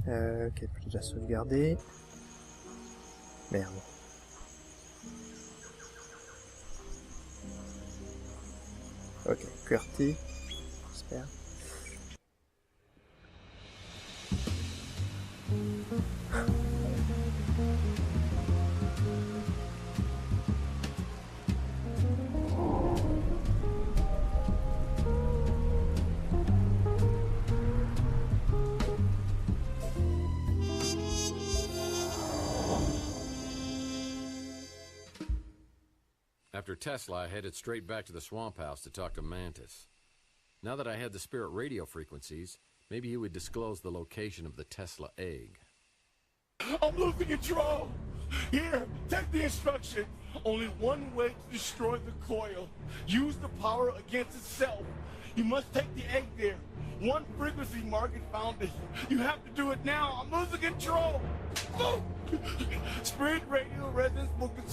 Ok, plus déjà sauvegardé. Merde. Ok, QWERTY. J'espère. After Tesla, I headed straight back to the swamp house to talk to Mantis. Now that I had the spirit radio frequencies, maybe he would disclose the location of the Tesla egg. I'm losing control! Here, take the instruction. Only one way to destroy the coil. Use the power against itself. You must take the egg there. One frequency market found it. You have to do it now. I'm losing control. Oh! Spirit radio resonance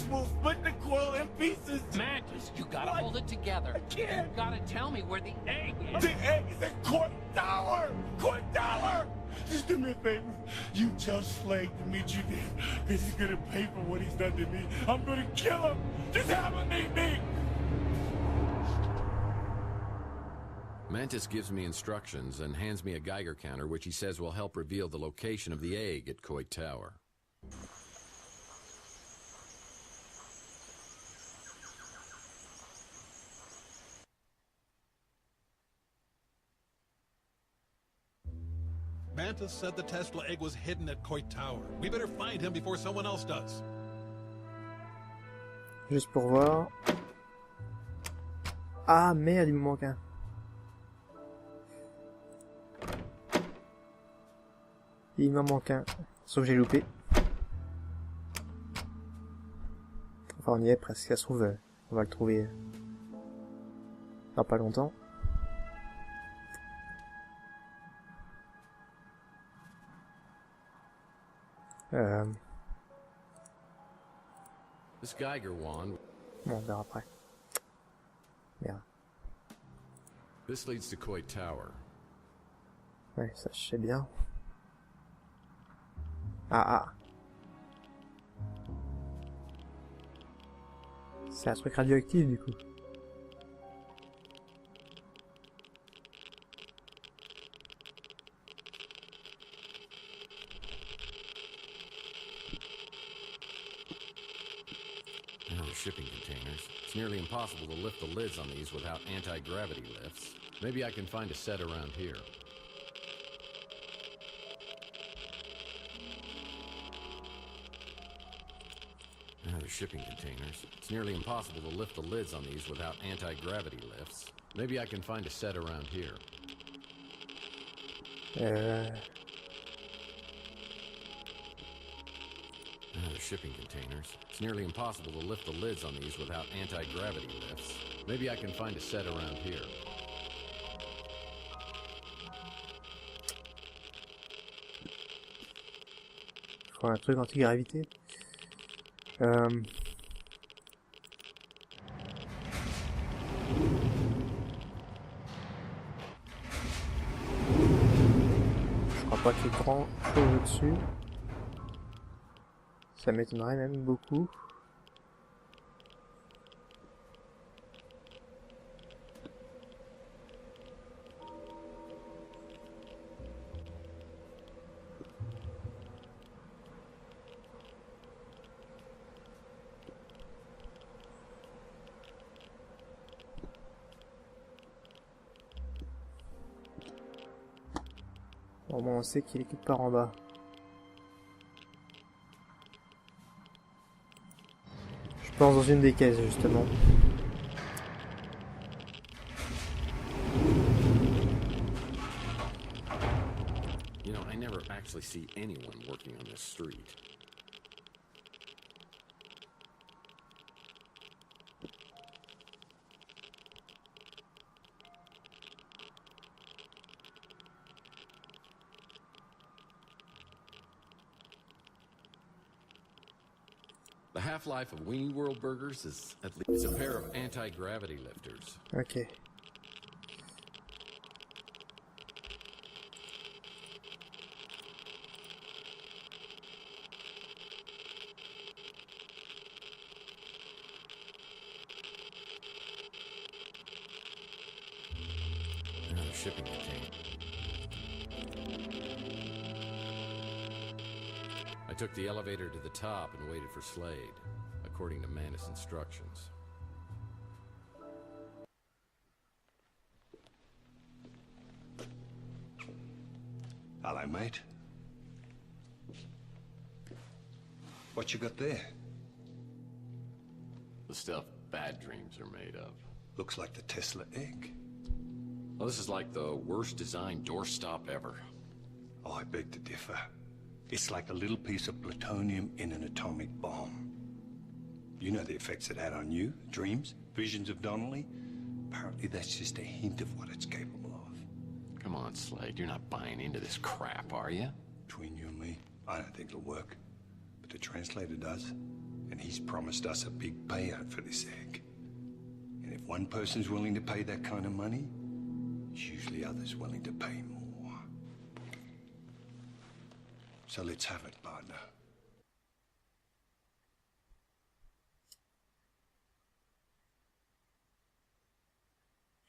will split the coil in pieces. Mantis, you gotta hold it together. I can't. You gotta tell me where the egg is. The egg is at Court Tower! Court Tower! Just do me a favor. You tell Slade to meet you there, because he's gonna pay for what he's done to me. I'm gonna kill him. Just have him meet me. Mantis gives me instructions and hands me a Geiger counter, which he says will help reveal the location of the egg at Coit Tower. Mantis said the Tesla egg was hidden at Coit Tower. We better find him before someone else does. Juste pour voir. Ah merde, il me manque un. Il m'en manque un. Sauf que j'ai loupé. Enfin on y est presque, ça se trouve, on va le trouver dans pas longtemps. This Geiger wand. Bon, on verra après. Merde. This leads to Coit Tower. Ouais, ça je sais bien. Ah. C'est un truc radioactif du coup. Shipping containers. It's nearly impossible to lift the lids on these without anti-gravity lifts. Maybe I can find a set around here. Another shipping containers. It's nearly impossible to lift the lids on these without anti-gravity lifts. Maybe I can find a set around here. Another shipping containers. It's nearly impossible to lift the lids on these without anti-gravity lifts. Maybe I can find a set around here. Faut un truc anti-gravité. Je crois pas qu'il y ait grand chose au-dessus. Ça m'étonnerait même beaucoup. Bon, on sait qu'il est quelque part en bas. Je pense dans une des caisses justement. You know, I never actually see anyone working on this street. The half-life of Weenie World burgers is at least a pair of anti-gravity lifters. Ok. shipping container. I took the elevator to the top and waited for Slade, according to Mantis' instructions. Hello, mate. What you got there? The stuff bad dreams are made of. Looks like the Tesla egg. Well, this is like the worst designed doorstop ever. Oh, I beg to differ. It's like a little piece of plutonium in an atomic bomb. You know the effects it had on you? Dreams? Visions of Donnelly? Apparently that's just a hint of what it's capable of. Come on, Slade, you're not buying into this crap, are you? Between you and me, I don't think it'll work. But the translator does. And he's promised us a big payout for this egg. And if one person's willing to pay that kind of money, there's usually others willing to pay more. So let's have it, partner.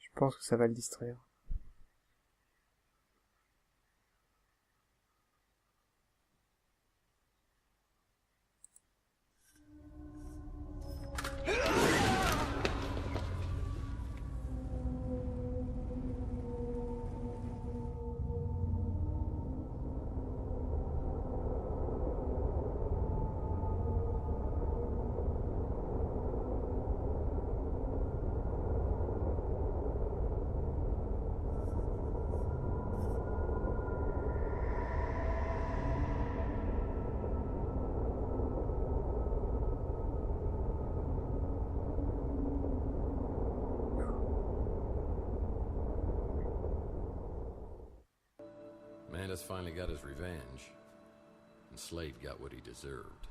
Je pense que ça va le distraire. Mantis finally got his revenge, and Slade got what he deserved.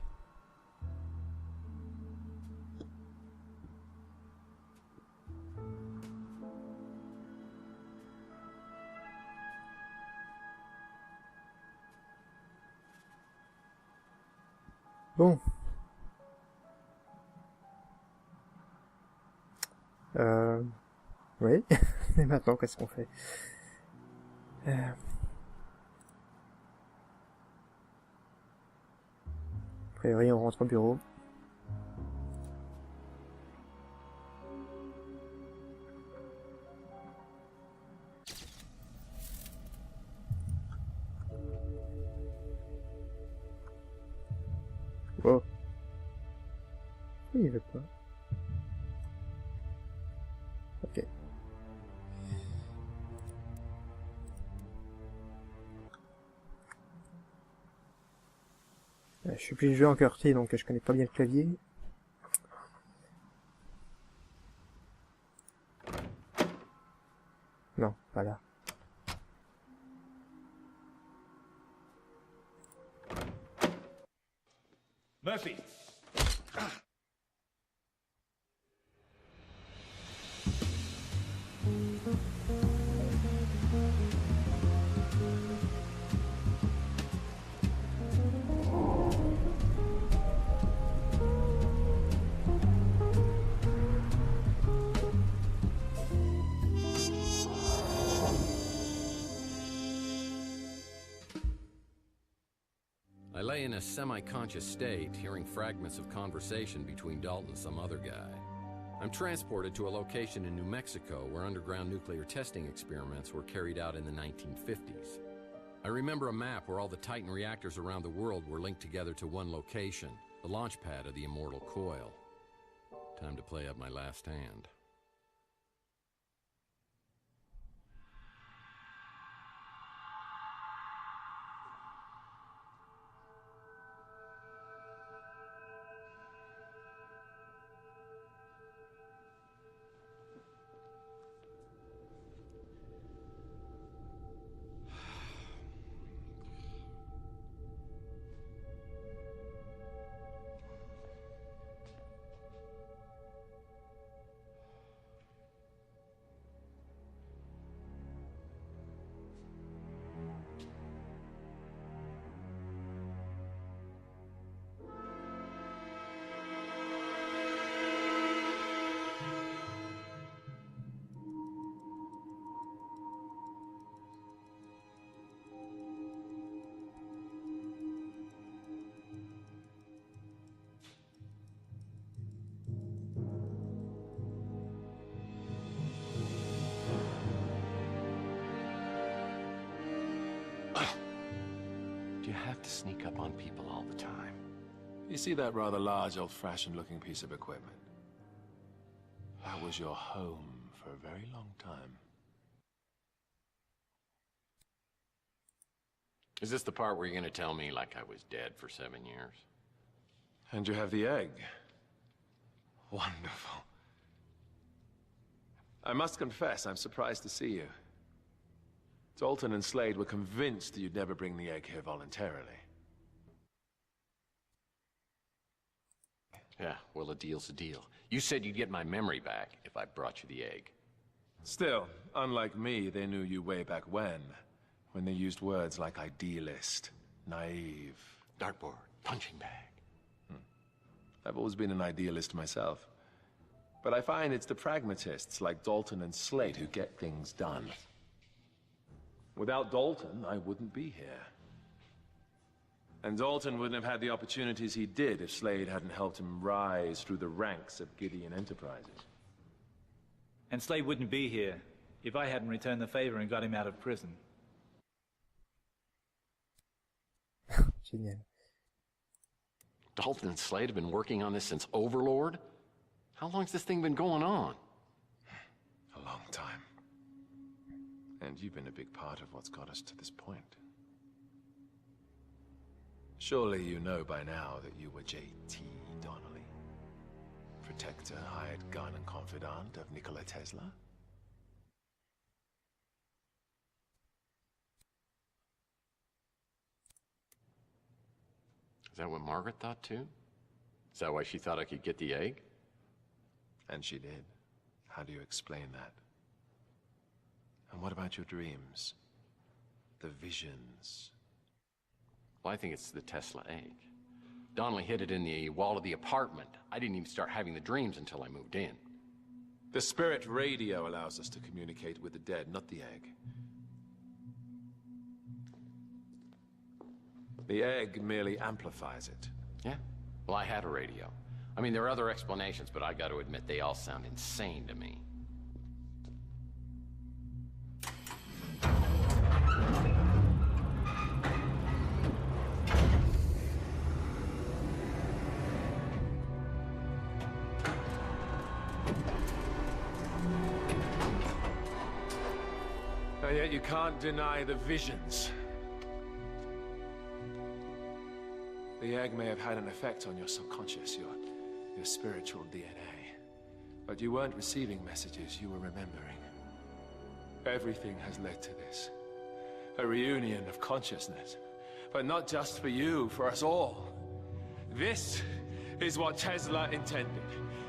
Bon. Oui. Et maintenant, qu'est-ce qu'on fait? A priori, on rentre au bureau. Oh. Il veut pas. Ok. Je suis plus joué en QWERTY, donc je connais pas bien le clavier. Non, pas là. Murphy. I lay in a semi-conscious state, hearing fragments of conversation between Dalton and some other guy. I'm transported to a location in New Mexico where underground nuclear testing experiments were carried out in the 1950s. I remember a map where all the Titan reactors around the world were linked together to one location, the launch pad of the Immortal Coil. Time to play up my last hand. you have to sneak up on people all the time? You see that rather large, old-fashioned looking piece of equipment? That was your home for a very long time. Is this the part where you're gonna tell me like I was dead for 7 years? And you have the egg. Wonderful. I must confess, I'm surprised to see you. Dalton and Slade were convinced you'd never bring the egg here voluntarily. Yeah, well, a deal's a deal. You said you'd get my memory back if I brought you the egg. Still, unlike me, they knew you way back when they used words like idealist, naive. Dartboard, punching bag. I've always been an idealist myself. But I find it's the pragmatists like Dalton and Slade who get things done. Without Dalton, I wouldn't be here. And Dalton wouldn't have had the opportunities he did if Slade hadn't helped him rise through the ranks of Gideon Enterprises. And Slade wouldn't be here if I hadn't returned the favor and got him out of prison. Génial. Dalton and Slade have been working on this since Overlord? How long's this thing been going on? A long time. And you've been a big part of what's got us to this point. Surely you know by now that you were J.T. Donnelly, protector, hired gun and confidant of Nikola Tesla? Is that what Margaret thought too? Is that why she thought I could get the egg? And she did. How do you explain that? And what about your dreams? The visions? Well, I think it's the Tesla egg. Donnelly hid it in the wall of the apartment. I didn't even start having the dreams until I moved in. The spirit radio allows us to communicate with the dead, not the egg. The egg merely amplifies it. Yeah? Well, I had a radio. I mean, there are other explanations, but I got to admit they all sound insane to me. And yet you can't deny the visions. The egg may have had an effect on your subconscious, your spiritual DNA. But you weren't receiving messages, you were remembering. Everything has led to this. A reunion of consciousness. But not just for you, for us all. This is what Tesla intended.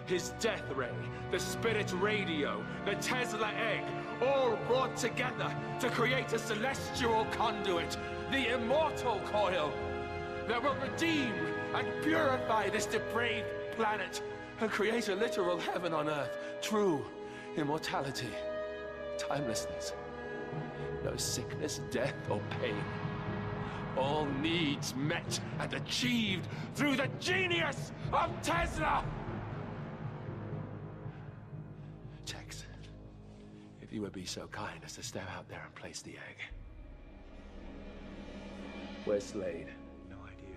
His death ray, the spirit radio, the Tesla egg, all brought together to create a celestial conduit, the immortal coil, that will redeem and purify this depraved planet and create a literal heaven on earth. True immortality, timelessness, no sickness, death, or pain. All needs met and achieved through the genius of Tesla! Tex, if you would be so kind as to step out there and place the egg. Where's Slade? No idea.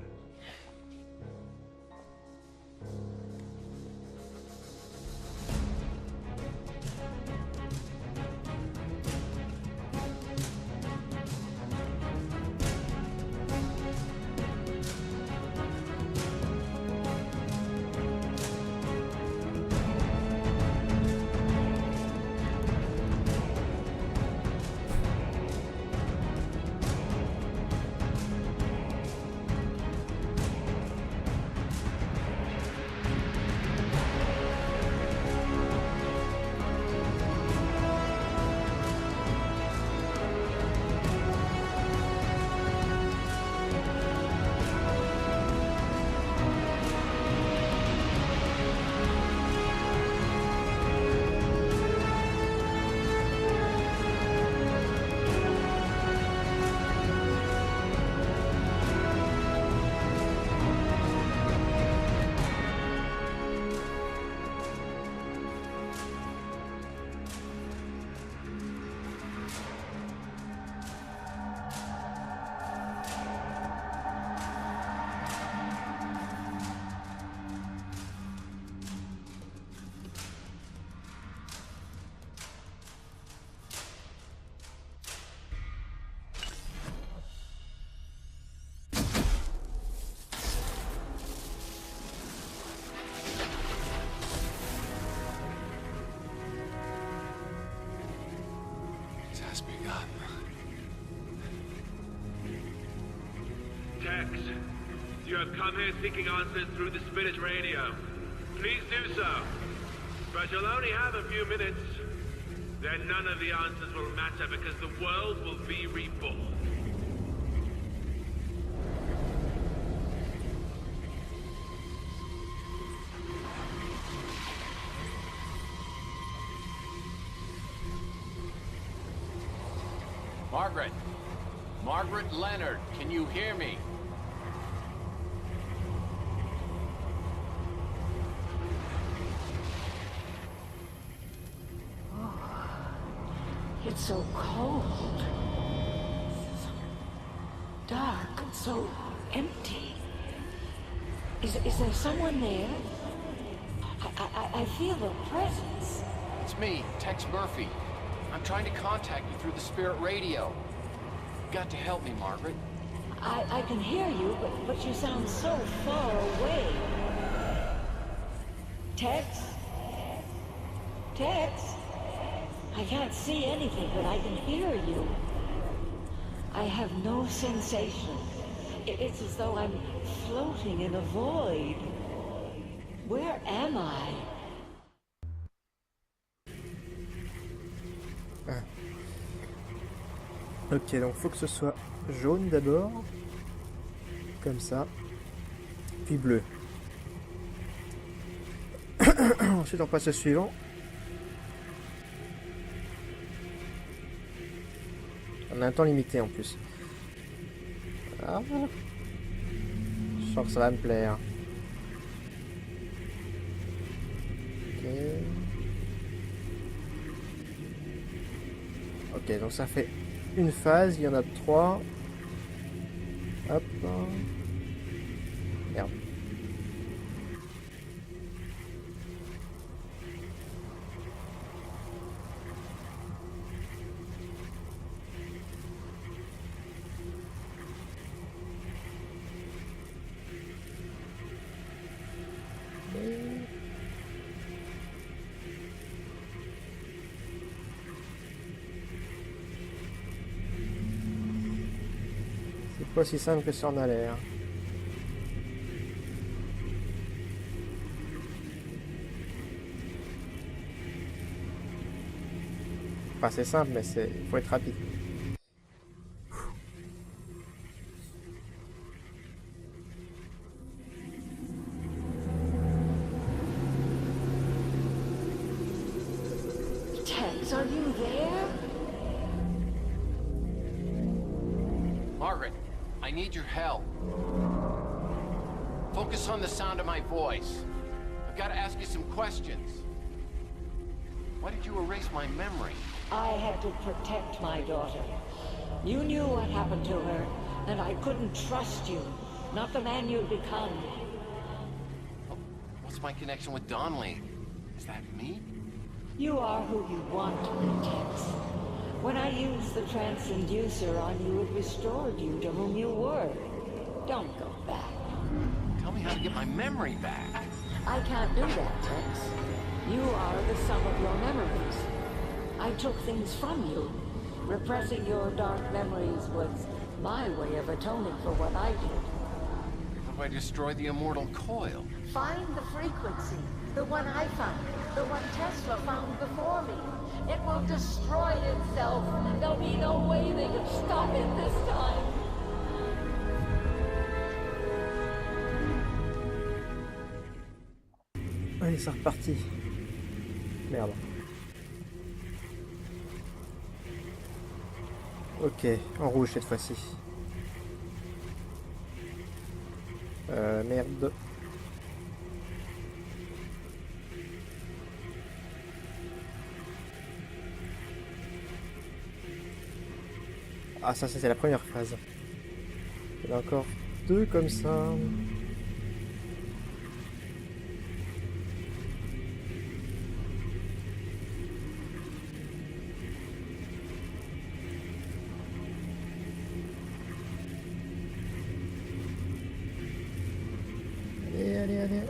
up. Tex, you have come here seeking answers through the Spirit Radio. Please do so. But you'll only have a few minutes. Then none of the answers will matter because the world will be reborn. Margaret! Margaret Leonard, can you hear me? It's so cold. So dark and so empty. Is there someone there? I feel a presence. It's me, Tex Murphy. I'm trying to contact you through the Spirit Radio. You've got to help me, Margaret. I can hear you, but you sound so far away. Tex? Tex? I can't see anything, but I can hear you. I have no sensation. It's as though I'm floating in a void. Where am I? Ah. Ok, donc faut que ce soit jaune d'abord. Comme ça. Puis bleu. Ensuite on passe au suivant. On a un temps limité en plus. Ah, je sens que ça va me plaire. Ok. Ok, donc ça fait une phase, il y en a 3. Hop. Merde. C'est pas si simple que ça en a l'air. Enfin, c'est simple, mais faut être rapide. Tex, are you there? Margaret, I need your help. Focus on the sound of my voice. I've got to ask you some questions. Why did you erase my memory? I had to protect my daughter. You knew what happened to her, and I couldn't trust you. Not the man you'd become. What's my connection with Donnelly? Is that me? You are who you want to be, Tex. When I used the transducer on you, it restored you to whom you were. Don't go back. Tell me how to get my memory back. I can't do that, Tex. You are the sum of your memories. I took things from you. Repressing your dark memories was my way of atoning for what I did. How do I destroy the immortal coil? Find the frequency. The one I found. The one Tesla found before me. It will destroy itself. There'll be no way they can stop it this time. Allez, c'est reparti. Merde. Ok, en rouge cette fois-ci. Merde. Ah, ça c'est la première phase. Il y en a encore 2 comme ça. Allez.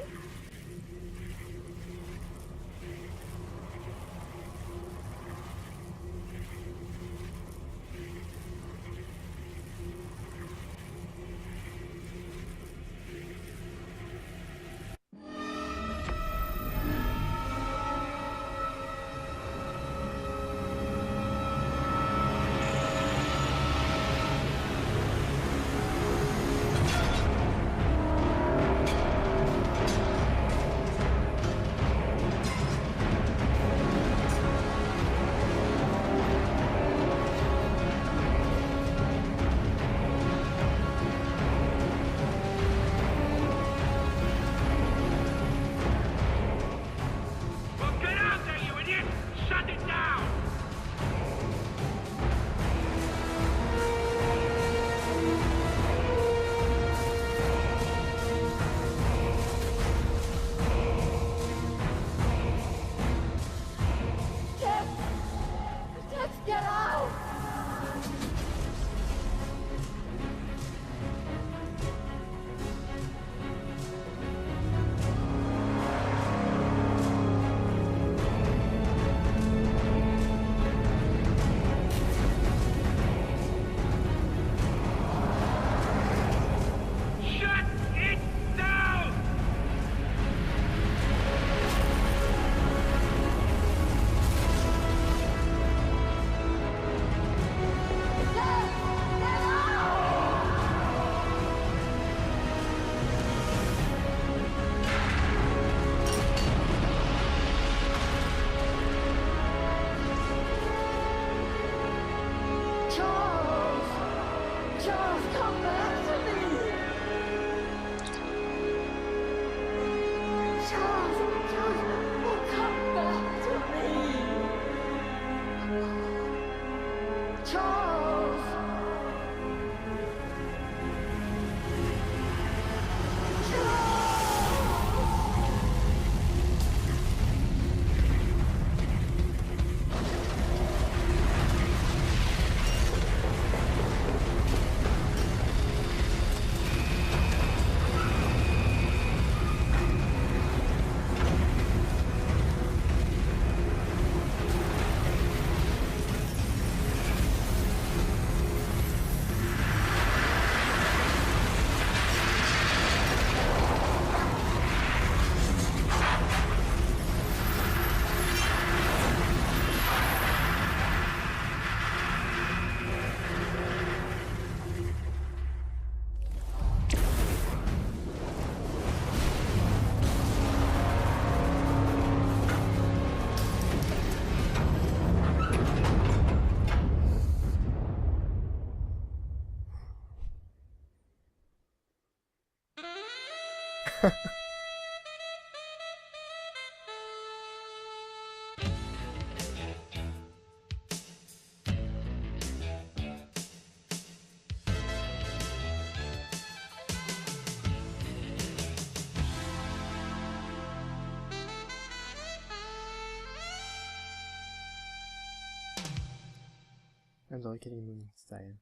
Dans Killing Moon style.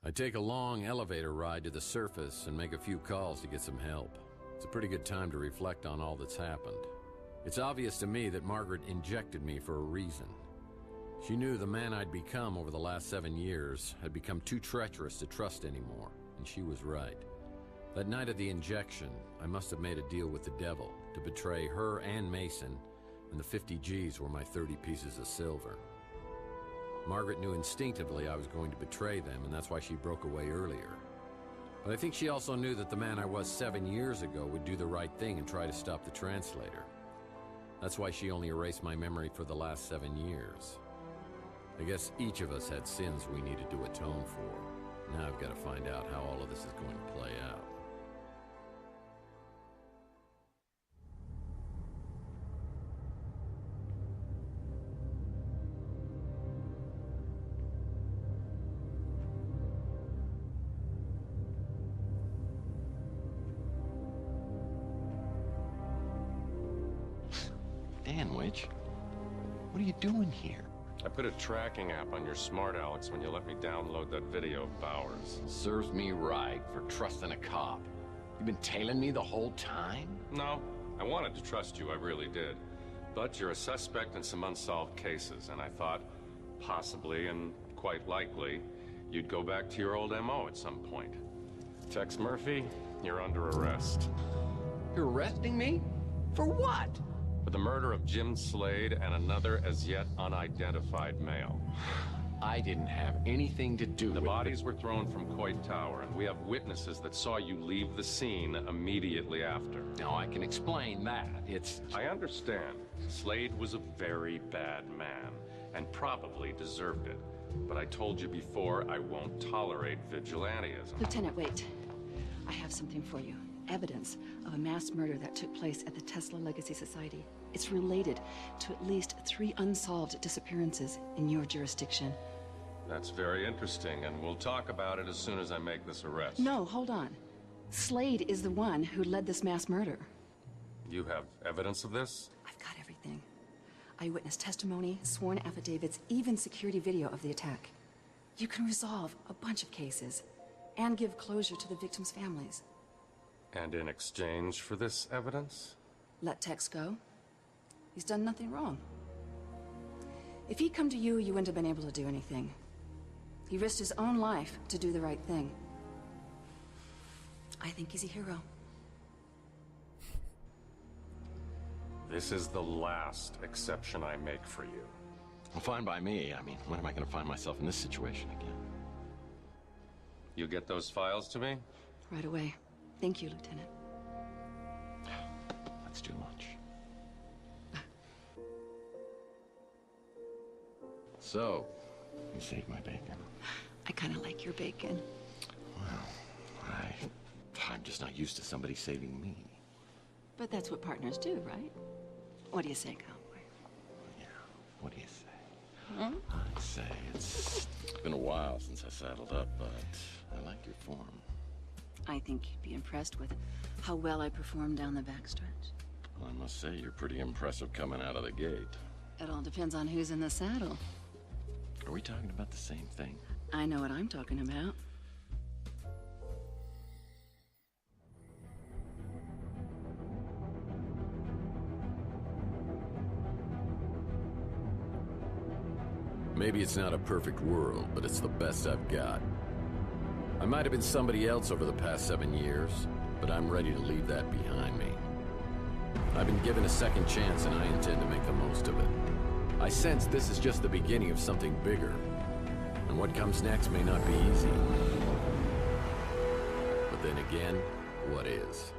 I take a long elevator ride to the surface and make a few calls to get some help. It's a pretty good time to reflect on all that's happened. It's obvious to me that Margaret injected me for a reason. She knew the man I'd become over the last 7 years had become too treacherous to trust anymore, and she was right. That night of the injection, I must have made a deal with the devil to betray her and Mason, and the 50 G's were my 30 pieces of silver. Margaret knew instinctively I was going to betray them, and that's why she broke away earlier. But I think she also knew that the man I was 7 years ago would do the right thing and try to stop the translator. That's why she only erased my memory for the last 7 years. I guess each of us had sins we needed to atone for. Now I've got to find out how all of this is going to play out. Danwich, what are you doing here? I put a tracking app on your smart Alex when you let me download that video of Bowers. Serves me right for trusting a cop. You've been tailing me the whole time? No, I wanted to trust you, I really did. But you're a suspect in some unsolved cases, and I thought, possibly and quite likely, you'd go back to your old MO at some point. Tex Murphy, you're under arrest. You're arresting me? For what? For the murder of Jim Slade and another as yet unidentified male. I didn't have anything to do with it. The bodies were thrown from Coit Tower, and we have witnesses that saw you leave the scene immediately after. Now, I can explain that. I understand. Slade was a very bad man, and probably deserved it. But I told you before, I won't tolerate vigilantism. Lieutenant, wait. I have something for you. Evidence of a mass murder that took place at the Tesla Legacy Society. It's related to at least 3 unsolved disappearances in your jurisdiction. That's very interesting, and we'll talk about it as soon as I make this arrest. No, hold on. Slade is the one who led this mass murder. You have evidence of this? I've got everything. Eyewitness testimony, sworn affidavits, even security video of the attack. You can resolve a bunch of cases and give closure to the victims' families. And in exchange for this evidence? Let Tex go. He's done nothing wrong. If he'd come to you, you wouldn't have been able to do anything. He risked his own life to do the right thing. I think he's a hero. This is the last exception I make for you. Well, fine by me. I mean, when am I going to find myself in this situation again? You get those files to me? Right away. Thank you, Lieutenant. That's too much. So, you saved my bacon. I kind of like your bacon. Well, I'm just not used to somebody saving me. But that's what partners do, right? What do you say, cowboy? Yeah, what do you say? Hmm? I'd say it's been a while since I saddled up, but I like your form. I think you'd be impressed with how well I performed down the backstretch. Well, I must say you're pretty impressive coming out of the gate. It all depends on who's in the saddle. Are we talking about the same thing? I know what I'm talking about. Maybe it's not a perfect world, but it's the best I've got. I might have been somebody else over the past 7 years, but I'm ready to leave that behind me. I've been given a second chance, and I intend to make the most of it. I sense this is just the beginning of something bigger, and what comes next may not be easy. But then again, what is?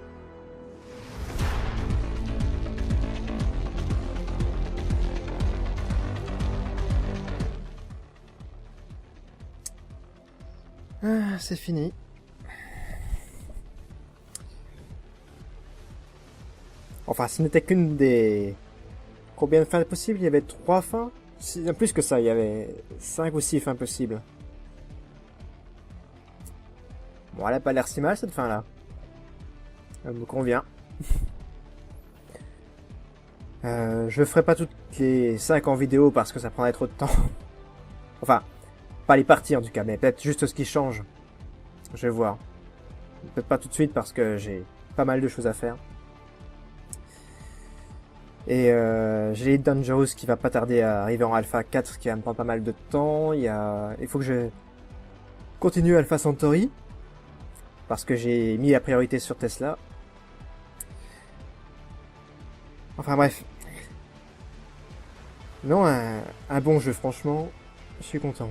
Ah, c'est fini. Enfin, ce n'était qu'une des... Combien de fins possibles? Il y avait 3 fins? Plus que ça, il y avait 5 ou 6 fins possibles. Bon, elle a pas l'air si mal cette fin-là. Elle me convient. Je ferai pas toutes les 5 en vidéo parce que ça prendrait trop de temps. Enfin, pas les parties en tout cas, mais peut-être juste ce qui change. Je vais voir. Peut-être pas tout de suite parce que j'ai pas mal de choses à faire. Et j'ai Elite Dangerous qui va pas tarder à arriver en Alpha 4, qui va me prendre pas mal de temps. Il faut que je continue Alpha Centauri parce que j'ai mis la priorité sur Tesla. Enfin bref. Non, un bon jeu, franchement. Je suis content.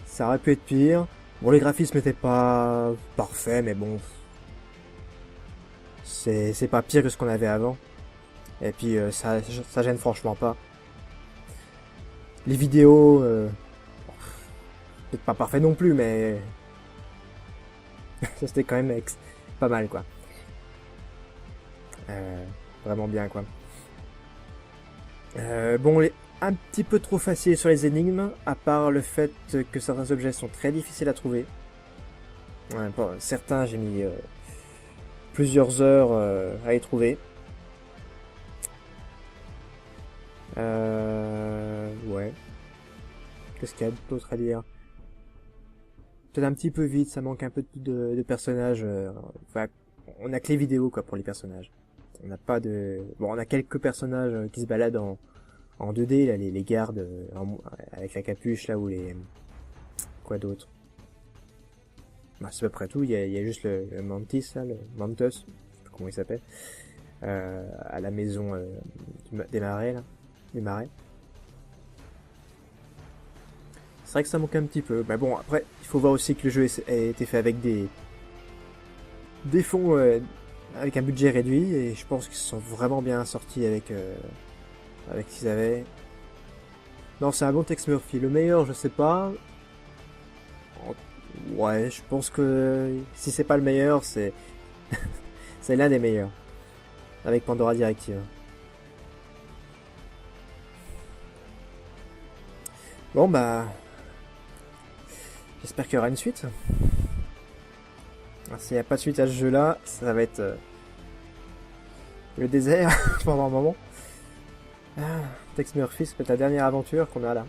Ça aurait pu être pire. Bon, les graphismes n'étaient pas parfaits, mais bon. C'est pas pire que ce qu'on avait avant. Et puis, ça gêne franchement pas. Les vidéos... peut-être pas parfait non plus, mais... ça c'était quand même pas mal, quoi. Vraiment bien, quoi. Bon, un petit peu trop facile sur les énigmes, à part le fait que certains objets sont très difficiles à trouver. Bon, certains, j'ai mis plusieurs heures à les trouver. Ouais. Qu'est-ce qu'il y a d'autre à dire? Peut-être un petit peu vite, ça manque un peu de personnages. Enfin, on a que les vidéos, quoi, pour les personnages. On n'a pas de... Bon, on a quelques personnages qui se baladent en 2D, là, les gardes, avec la capuche, là, ou les... Quoi d'autre? Bah, c'est à peu près tout. Il y a juste le Mantis, là, le Mantus, je sais pas comment il s'appelle, à la maison des marais, là. Des marais. C'est vrai que ça manque un petit peu. Mais bon, après, il faut voir aussi que le jeu a été fait avec des fonds... avec un budget réduit, et je pense qu'ils se sont vraiment bien sortis avec ce qu'ils avaient. Non, c'est un bon Tex Murphy. Le meilleur, je sais pas. Ouais, je pense que si c'est pas le meilleur, c'est c'est l'un des meilleurs. Avec Pandora Directive. Bon bah... J'espère qu'il y aura une suite. S'il n'y a pas de suite à ce jeu-là, ça va être le désert pendant un moment. Tex Murphy, c'est peut-être la dernière aventure qu'on a là.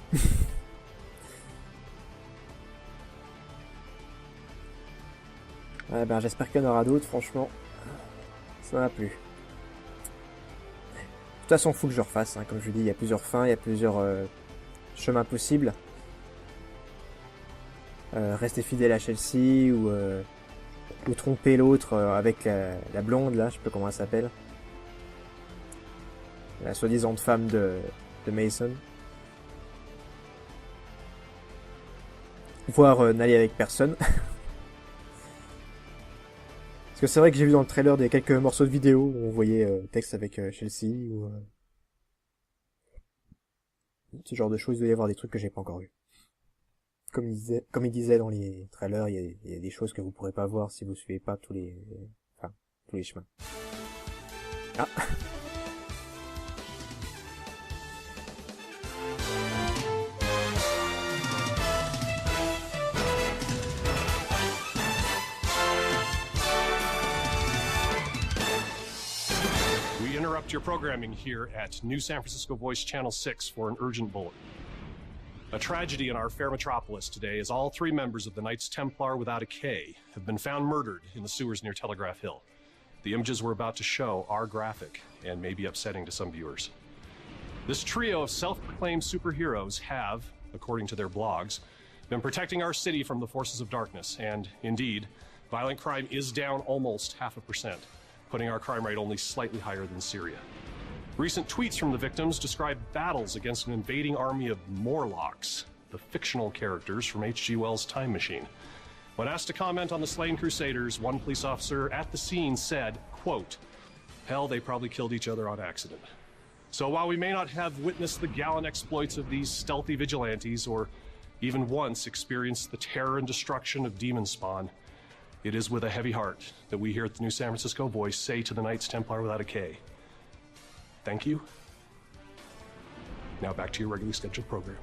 Ouais, ben, j'espère qu'il y en aura d'autres, franchement. Ça m'a plu. De toute façon, faut que je refasse. Hein. Comme je vous dis, il y a plusieurs fins, il y a plusieurs chemins possibles. Rester fidèle à Chelsea ou tromper l'autre avec la blonde là, je sais pas comment elle s'appelle, la soi-disant femme de Mason, voire n'aller avec personne. Parce que c'est vrai que j'ai vu dans le trailer des quelques morceaux de vidéo où on voyait Tex avec Chelsea ou ce genre de choses. Il doit y avoir des trucs que j'ai pas encore vu. Comme il disait dans les trailers, il y a des choses que vous pourrez pas voir si vous suivez pas tous les chemins. Ah. We interrupt your programming here at New San Francisco Voice Channel 6 for an urgent bulletin. A tragedy in our fair metropolis today as all 3 members of the Knights Templar without a K have been found murdered in the sewers near Telegraph Hill. The images we're about to show are graphic and may be upsetting to some viewers. This trio of self-proclaimed superheroes have, according to their blogs, been protecting our city from the forces of darkness, and indeed, violent crime is down almost 0.5%, putting our crime rate only slightly higher than Syria. Recent tweets from the victims describe battles against an invading army of Morlocks, the fictional characters from H.G. Wells' Time Machine. When asked to comment on the slain Crusaders, one police officer at the scene said, quote, "Hell, they probably killed each other on accident." So while we may not have witnessed the gallant exploits of these stealthy vigilantes, or even once experienced the terror and destruction of Demon Spawn, it is with a heavy heart that we here at the New San Francisco Voice say to the Knights Templar without a K, Thank you. Now back to your regularly scheduled program.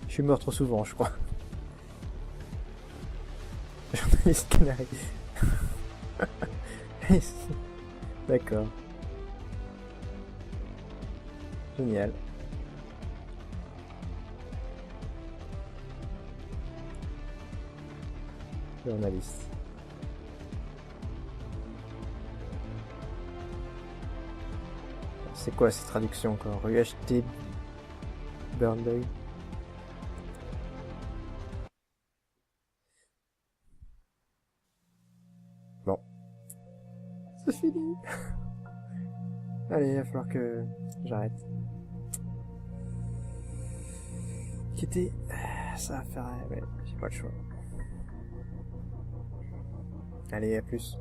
Je suis mort trop souvent, je crois. Journaliste canari. D'accord. Génial. Journaliste. C'est quoi cette traduction encore? UHT Burnley. Bon. C'est fini. Allez, il va falloir que j'arrête. Quitter. Ça va faire... Ouais, j'ai pas le choix. Allez, à plus.